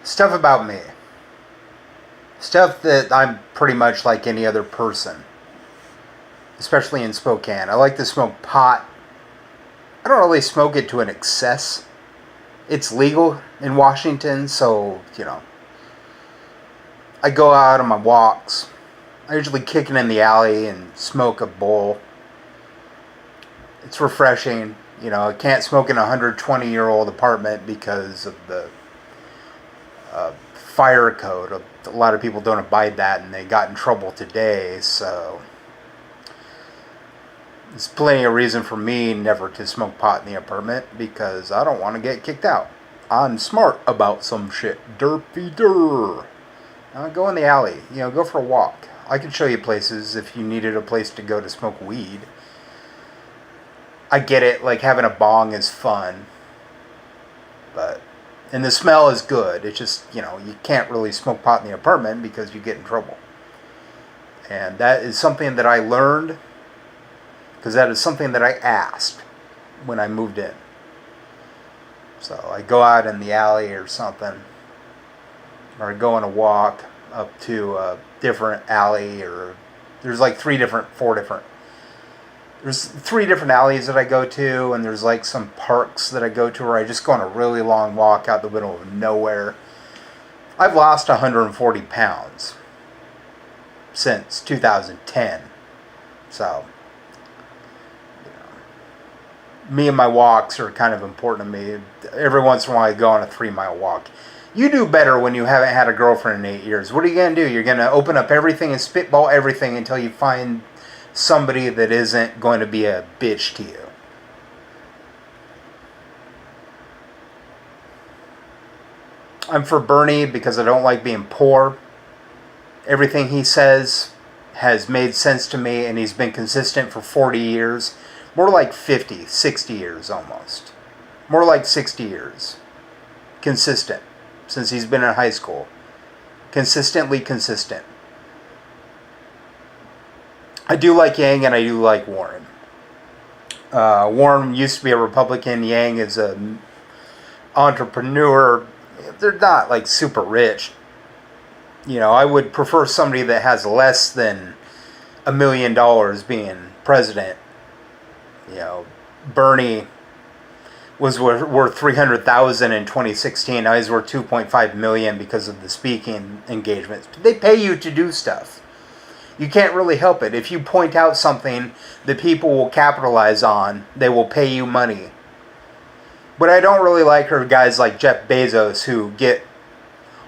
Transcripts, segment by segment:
Stuff about me. Stuff that I'm pretty much like any other person, especially in Spokane. I like to smoke pot. I don't really smoke it to an excess. It's legal in Washington, so, I go out on my walks. I usually kick it in the alley and smoke a bowl. It's refreshing. I can't smoke in a 120-year-old apartment because of the fire code. A lot of people don't abide that, and they got in trouble today, so there's plenty of reason for me never to smoke pot in the apartment because I don't want to get kicked out. I'm smart about some shit. Derpy dur. Go in the alley. Go for a walk. I can show you places if you needed a place to go to smoke weed. I get it, like having a bong is fun. And the smell is good. It's just, you can't really smoke pot in the apartment because you get in trouble. And that is something that I learned because that is something that I asked when I moved in. So I go out in the alley or something, or I go on a walk up to a different alley, or there's like there's 3 different alleys that I go to, and there's like some parks that I go to where I just go on a really long walk out the middle of nowhere. I've lost 140 pounds since 2010. So, me and my walks are kind of important to me. Every once in a while I go on a 3-mile walk. You do better when you haven't had a girlfriend in 8 years. What are you going to do? You're going to open up everything and spitball everything until you find somebody that isn't going to be a bitch to you. I'm for Bernie because I don't like being poor. Everything he says has made sense to me, and he's been consistent for 40 years. More like 50, 60 years almost. More like 60 years. Consistent. Since he's been in high school. Consistently consistent. I do like Yang and I do like Warren. Warren used to be a Republican. Yang is an entrepreneur. They're not like super rich. I would prefer somebody that has less than $1 million being president. Bernie was worth $300,000 in 2016. Now he's worth $2.5 million because of the speaking engagements. They pay you to do stuff. You can't really help it. If you point out something that people will capitalize on, they will pay you money. What I don't really like are guys like Jeff Bezos who get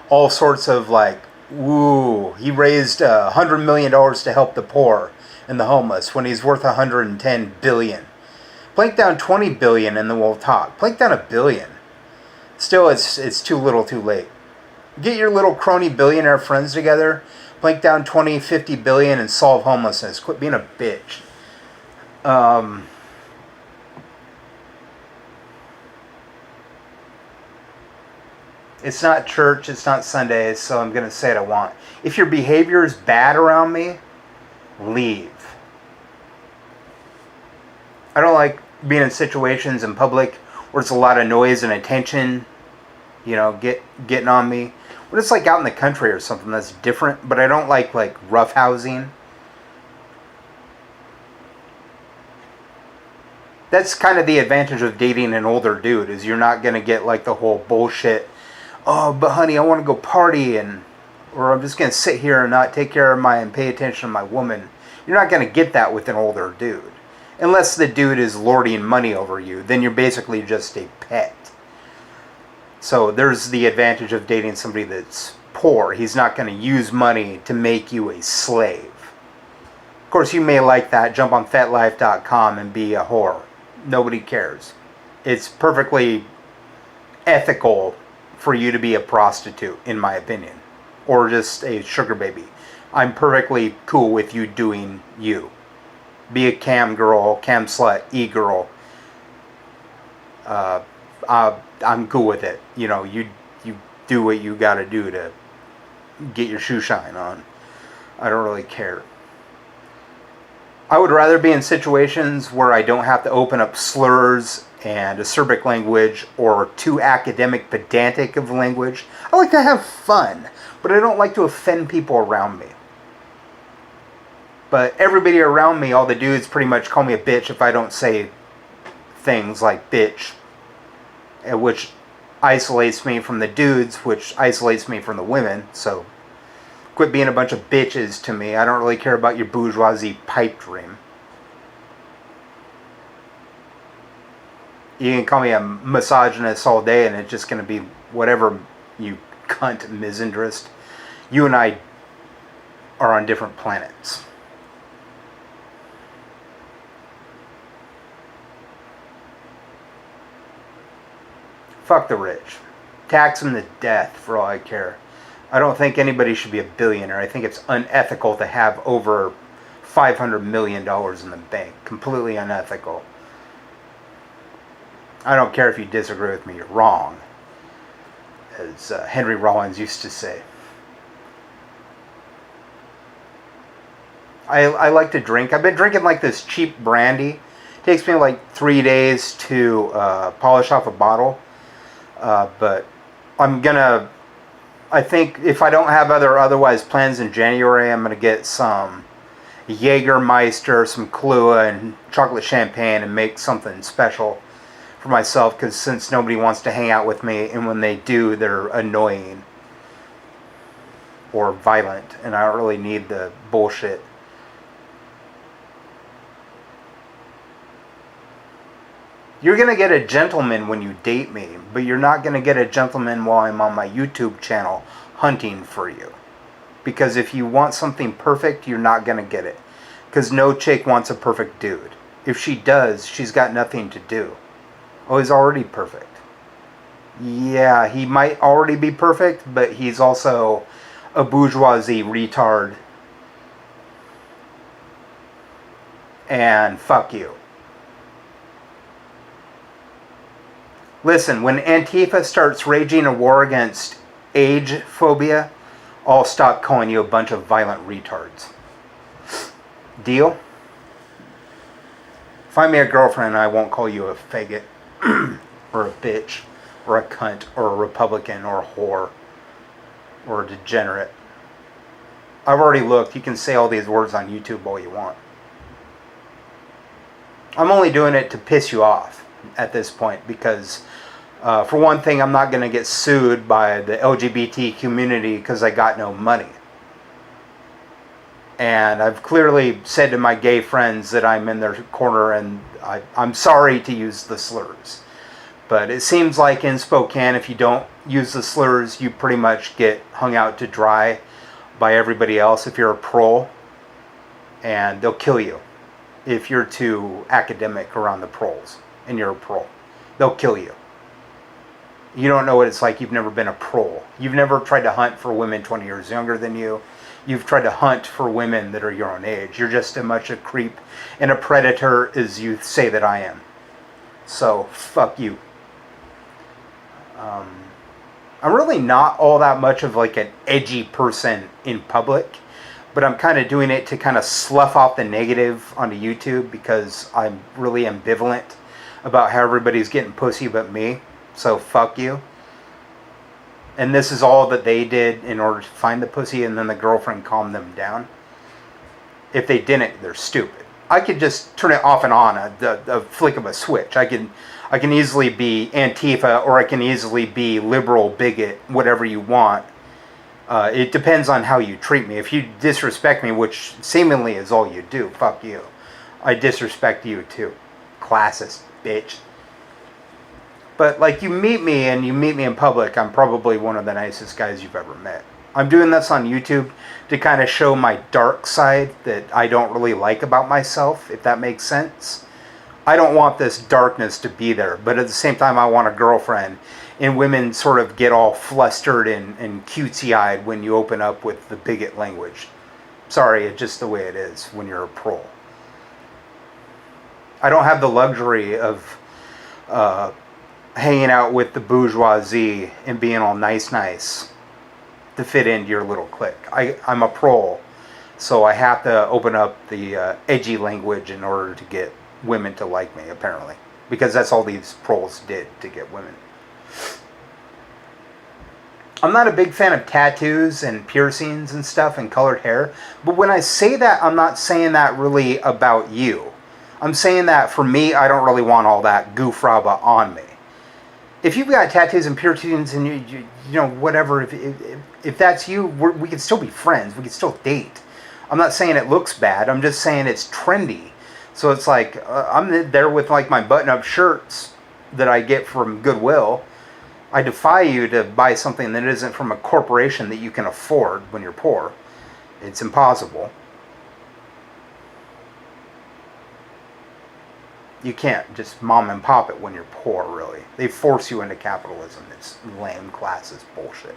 all sorts of he raised $100 million to help the poor and the homeless when he's worth $110 billion. Plank down $20 billion and then we'll talk. Plank down $1 billion. Still, it's too little too late. Get your little crony billionaire friends together. Plank down 20, 50 billion and solve homelessness. Quit being a bitch. It's not church, it's not Sundays, so I'm going to say what I want. If your behavior is bad around me, leave. I don't like being in situations in public where it's a lot of noise and attention, getting on me. When it's like out in the country or something, that's different. But I don't like roughhousing. That's kind of the advantage of dating an older dude, is you're not going to get the whole bullshit. Oh, but honey, I want to go party, or I'm just going to sit here and not take care of and pay attention to my woman. You're not going to get that with an older dude. Unless the dude is lording money over you, then you're basically just a pet. So there's the advantage of dating somebody that's poor. He's not going to use money to make you a slave. Of course, you may like that. Jump on FetLife.com and be a whore. Nobody cares. It's perfectly ethical for you to be a prostitute, in my opinion. Or just a sugar baby. I'm perfectly cool with you doing you. Be a cam girl, cam slut, e-girl. I'm cool with it. You do what you gotta do to get your shoe shine on. I don't really care. I would rather be in situations where I don't have to open up slurs and acerbic language or too academic, pedantic of language. I like to have fun, but I don't like to offend people around me. But everybody around me, all the dudes pretty much call me a bitch if I don't say things like bitch, which isolates me from the dudes, which isolates me from the women. So quit being a bunch of bitches to me. I don't really care about your bourgeoisie pipe dream. You can call me a misogynist all day and it's just going to be whatever, you cunt misandrist. You and I are on different planets. Fuck the rich. Tax them to death for all I care. I don't think anybody should be a billionaire. I think it's unethical to have over $500 million in the bank. Completely unethical. I don't care if you disagree with me, you're wrong. As Henry Rollins used to say. I like to drink. I've been drinking like this cheap brandy. It takes me like 3 days to polish off a bottle. But I'm gonna, I think if I don't have otherwise plans in January, I'm gonna get some Jägermeister, some Kahlua, and chocolate champagne and make something special for myself, because since nobody wants to hang out with me, and when they do, they're annoying or violent, and I don't really need the bullshit. You're going to get a gentleman when you date me, but you're not going to get a gentleman while I'm on my YouTube channel hunting for you. Because if you want something perfect, you're not going to get it. Because no chick wants a perfect dude. If she does, she's got nothing to do. Oh, he's already perfect. Yeah, he might already be perfect, but he's also a bourgeoisie retard. And fuck you. Listen, when Antifa starts raging a war against age phobia, I'll stop calling you a bunch of violent retards. Deal? Find me a girlfriend and I won't call you a faggot, or a bitch, or a cunt, or a Republican, or a whore, or a degenerate. I've already looked. You can say all these words on YouTube all you want. I'm only doing it to piss you off at this point, because for one thing, I'm not going to get sued by the LGBT community because I got no money. And I've clearly said to my gay friends that I'm in their corner, and I'm sorry to use the slurs. But it seems like in Spokane, if you don't use the slurs, you pretty much get hung out to dry by everybody else if you're a pro. And they'll kill you if you're too academic around the proles and you're a pro. They'll kill you. You don't know what it's like. You've never been a pro. You've never tried to hunt for women 20 years younger than you. You've tried to hunt for women that are your own age. You're just as much a creep and a predator as you say that I am. So, fuck you. I'm really not all that much of like an edgy person in public, but I'm kind of doing it to kind of slough off the negative onto YouTube, because I'm really ambivalent about how everybody's getting pussy but me. So fuck you. And this is all that they did in order to find the pussy, and then the girlfriend calmed them down. If they didn't, they're stupid. I could just turn it off and on, a flick of a switch. I can easily be Antifa, or I can easily be liberal, bigot, whatever you want. It depends on how you treat me. If you disrespect me, which seemingly is all you do, fuck you. I disrespect you too. Classist, bitch. But like, you meet me and you meet me in public, I'm probably one of the nicest guys you've ever met. I'm doing this on YouTube to kind of show my dark side that I don't really like about myself, if that makes sense. I don't want this darkness to be there, but at the same time I want a girlfriend. And women sort of get all flustered and cutesy-eyed when you open up with the bigot language. Sorry, it's just the way it is when you're a pro. I don't have the luxury of hanging out with the bourgeoisie and being all nice to fit into your little clique. I'm a pro, so I have to open up the edgy language in order to get women to like me, apparently. because that's all these proles did to get women. I'm not a big fan of tattoos and piercings and stuff and colored hair, but when I say that, I'm not saying that really about you. I'm saying that for me, I don't really want all that goofraba on me. If you've got tattoos and piercings and you know, whatever, if that's you, we can still be friends. We can still date. I'm not saying it looks bad. I'm just saying it's trendy. So it's like, I'm there with like my button-up shirts that I get from Goodwill. I defy you to buy something that isn't from a corporation that you can afford when you're poor. It's impossible. You can't just mom and pop it when you're poor, really. They force you into capitalism. It's lame classes bullshit.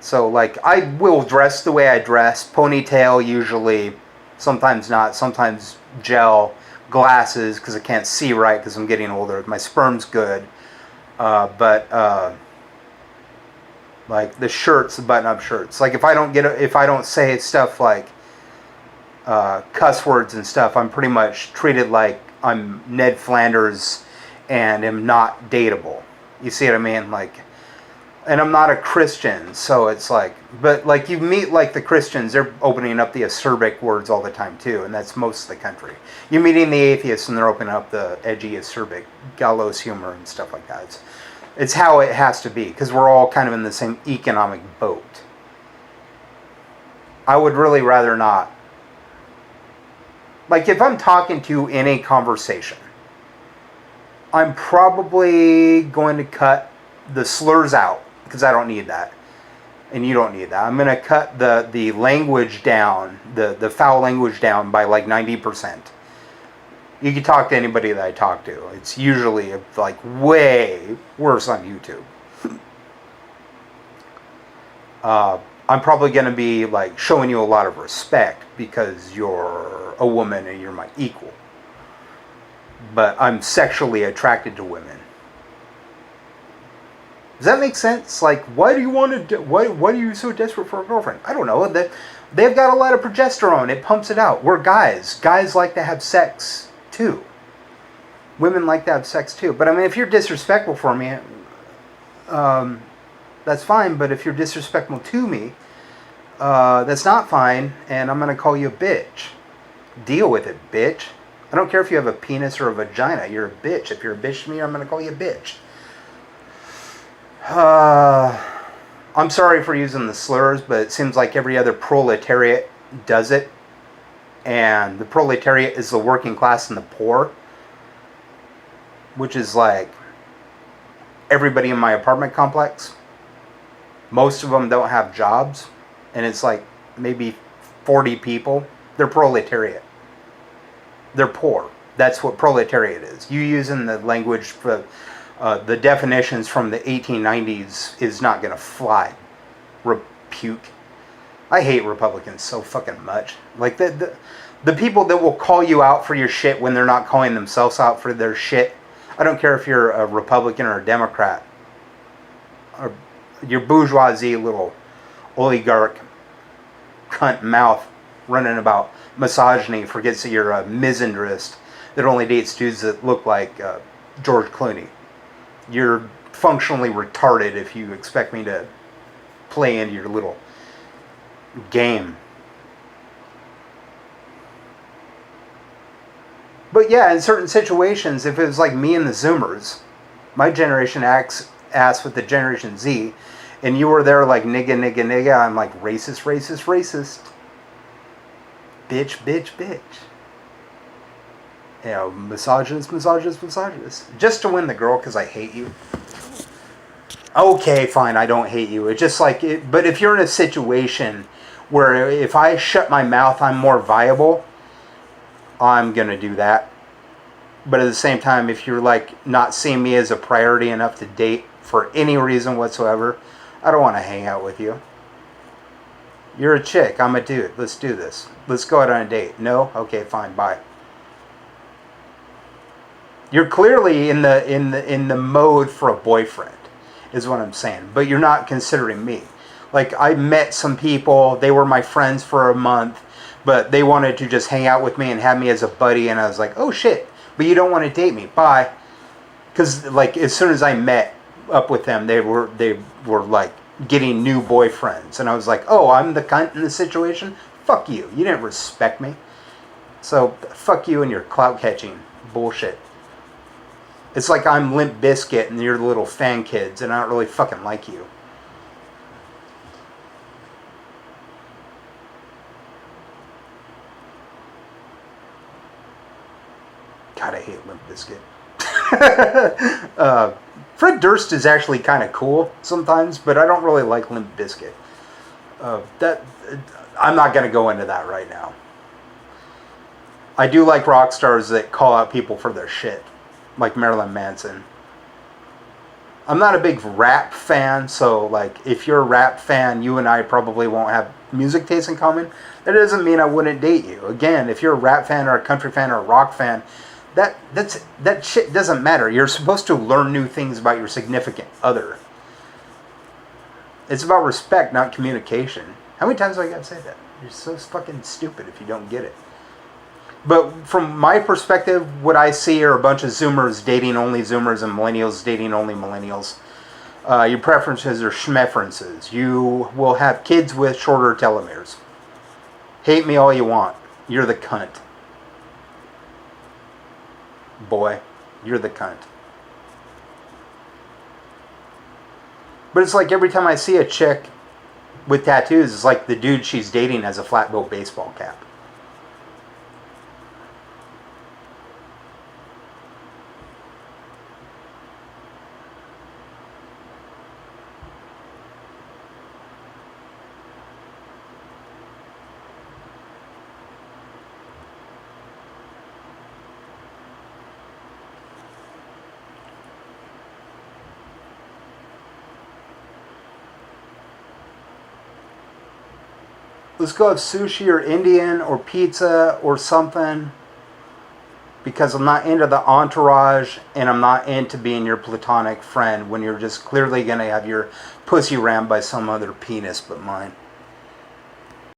So, like, I will dress the way I dress. Ponytail, usually. Sometimes not. Sometimes gel. Glasses, because I can't see right because I'm getting older. My sperm's good. Like, the shirts, the button-up shirts. Like, if I don't say stuff like cuss words and stuff, I'm pretty much treated like I'm Ned Flanders and am not dateable. You see what I mean? Like, and I'm not a Christian, so it's like, but like you meet like the Christians, they're opening up the acerbic words all the time too, and that's most of the country. You're meeting the atheists and they're opening up the edgy acerbic, gallows humor and stuff like that. It's how it has to be, because we're all kind of in the same economic boat. I would really rather not. Like, if I'm talking to you in a conversation, I'm probably going to cut the slurs out, because I don't need that. And you don't need that. I'm going to cut the language down, the foul language down by like 90%. You can talk to anybody that I talk to. It's usually like way worse on YouTube. I'm probably going to be like showing you a lot of respect because you're a woman and you're my equal. But I'm sexually attracted to women. Does that make sense? Like, why do you want to? Why are you so desperate for a girlfriend? I don't know. They've got a lot of progesterone. It pumps it out. We're guys. Guys like to have sex too. Women like to have sex too. But I mean, if you're disrespectful for me, that's fine. But if you're disrespectful to me, that's not fine. And I'm gonna call you a bitch. Deal with it, bitch. I don't care if you have a penis or a vagina. You're a bitch. If you're a bitch to me, I'm gonna call you a bitch. I'm sorry for using the slurs, but it seems like every other proletariat does it. And the proletariat is the working class and the poor. Which is like everybody in my apartment complex. Most of them don't have jobs. And it's like maybe 40 people. They're proletariat. They're poor. That's what proletariat is. You using the language for the definitions from the 1890s is not going to fly. Repute. I hate Republicans so fucking much. Like the people that will call you out for your shit when they're not calling themselves out for their shit. I don't care if you're a Republican or a Democrat. Or your bourgeoisie little oligarch cunt mouth running about misogyny forgets that you're a misandrist that only dates dudes that look like George Clooney. You're functionally retarded if you expect me to play into your little game. But yeah, in certain situations, if it was like me and the Zoomers, my generation acts ass with the Generation Z, and you were there like nigga, nigga, nigga, I'm like racist, racist, racist. Bitch, bitch, bitch. You know, misogynist, misogynist, misogynist. Just to win the girl because I hate you. Okay, fine, I don't hate you. It's just like, but if you're in a situation where if I shut my mouth, I'm more viable, I'm going to do that. But at the same time, if you're like not seeing me as a priority enough to date for any reason whatsoever, I don't want to hang out with you. You're a chick, I'm a dude. Let's do this. Let's go out on a date. No? Okay, fine, bye. You're clearly in the mode for a boyfriend, is what I'm saying. But you're not considering me. Like, I met some people, they were my friends for a month, but they wanted to just hang out with me and have me as a buddy, and I was like, oh shit, but you don't want to date me. Bye. Because like as soon as I met up with them, they were like getting new boyfriends, and I was like, oh, I'm the cunt in this situation. Fuck you. You didn't respect me. So fuck you and your clout catching bullshit. It's like I'm Limp Bizkit and you're the little fan kids, and I don't really fucking like you. God, I hate Limp Bizkit. Fred Durst is actually kind of cool sometimes, but I don't really like Limp Bizkit. I'm not going to go into that right now. I do like rock stars that call out people for their shit, like Marilyn Manson. I'm not a big rap fan, so like if you're a rap fan, you and I probably won't have music taste in common. That doesn't mean I wouldn't date you. Again, if you're a rap fan or a country fan or a rock fan, that shit doesn't matter. You're supposed to learn new things about your significant other. It's about respect, not communication. How many times do I gotta say that? You're so fucking stupid if you don't get it. But from my perspective, what I see are a bunch of Zoomers dating only Zoomers and Millennials dating only Millennials. Your preferences are schmeferences. You will have kids with shorter telomeres. Hate me all you want. You're the cunt. Boy, you're the cunt. But it's like every time I see a chick with tattoos, it's like the dude she's dating has a flat-bill baseball cap. Let's go have sushi or Indian or pizza or something. Because I'm not into the entourage and I'm not into being your platonic friend when you're just clearly going to have your pussy rammed by some other penis but mine.